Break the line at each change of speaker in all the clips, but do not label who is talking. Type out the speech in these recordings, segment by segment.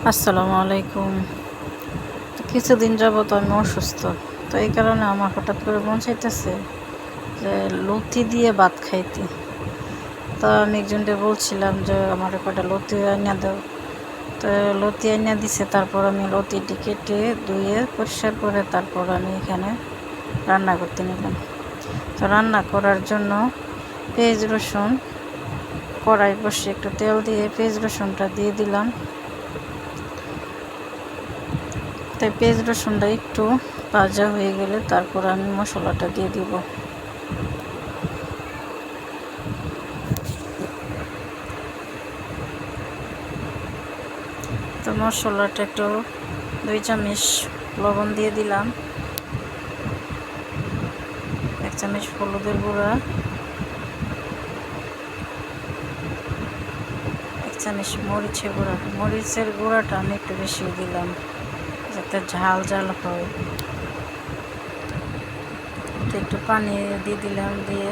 আসসালামু আলাইকুম। তো কিছুদিন যাবত আমি অসুস্থ, তো এই কারণে আমার হঠাৎ করে মন চাইতেছে যে লতি দিয়ে ভাত খাইতে। তো আমি একজনকে বলছিলাম যে আমার কটা লতি আইনা দাও। তো লতি আইনা দিছে, তারপর আমি লতিটি কেটে ধুয়ে পরিষ্কার করে তারপর আমি এখানে রান্না করতে নিলাম। তো রান্না করার জন্য পেঁয়াজ রসুন কড়াই বসে একটু তেল দিয়ে পেঁয়াজ রসুনটা দিয়ে দিলাম। তাই পেঁয়াজ রসুনটা একটু ভাজা হয়ে গেলে তারপর আমি মশলাটা দিয়ে দিব। তো মশলাটা একটু 2 চামচ লবণ দিয়ে দিলাম, 1 চামচ হলুদের গুঁড়া, 1 চামচ মরিচের গুঁড়াটা আমি একটু বেশি দিলাম যাতে ঝাল ঝাল হয়। তো একটু পানি দিয়ে দিলাম, দিয়ে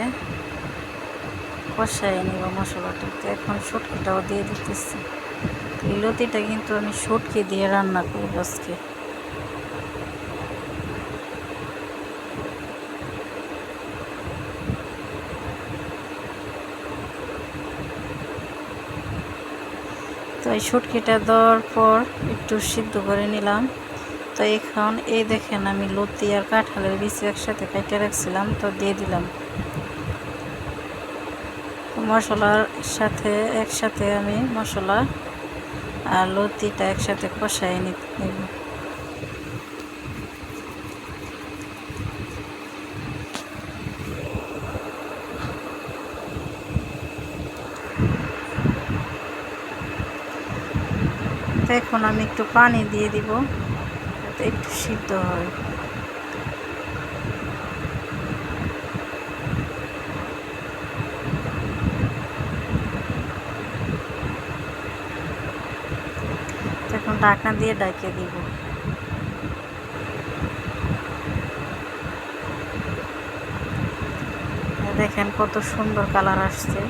কষাই নিব মশলাটা। তো এখন শুটকিটাও দিয়ে দিতেছি। এই লতিটা কিন্তু আমি শুটকি দিয়ে রান্না করব আজকে। তো এই শুটকিটা দেওয়ার পর একটু সিদ্ধ করে নিলাম। তো এখন এই দেখেন আমি লতি আর কাঁঠালের বীজ একসাথে কেটে রাখছিলাম, তো দিয়ে দিলাম। মশলার সাথে একসাথে আমি মশলা আর লতিটা একসাথে কষাই নেব। তো এখন আমি একটু পানি দিয়ে দিব যাতে একটু সিদ্ধ হয়। এখন ঢাকনা দিয়ে ঢেকে দিব। দেখেন কত সুন্দর কালার আসছে।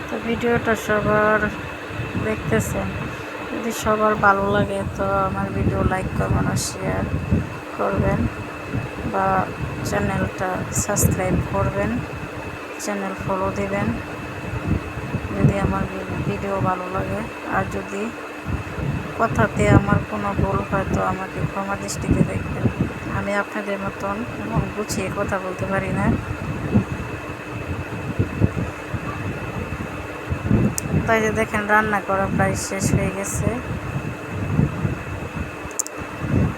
তো ভিডিওটা সবার দেখতেছেন, যদি সবার ভালো লাগে তো আমার ভিডিও লাইক করবেন আর শেয়ার করবেন, বা চ্যানেলটা সাবস্ক্রাইব করবেন, চ্যানেল ফলো দিবেন যদি আমার ভিডিও ভালো লাগে। আর যদি কথাতে আমার কোনো ভুল হয় তো আমাকে ক্ষমা দৃষ্টিতে দেখবেন। আমি আপনাদের মতন গুছিয়ে কথা বলতে পারি না। তাই যে দেখেন রান্না করা প্রায় শেষ হয়ে গেছে।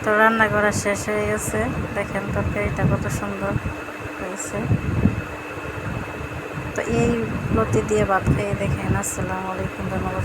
তো রান্না করা শেষ হয়ে গেছে, দেখেন তরকারিটা কত সুন্দর হয়েছে। তো এই লতি দিয়ে ভাত খেয়ে দেখেন। আসসালামু আলাইকুম, ধন্যবাদ।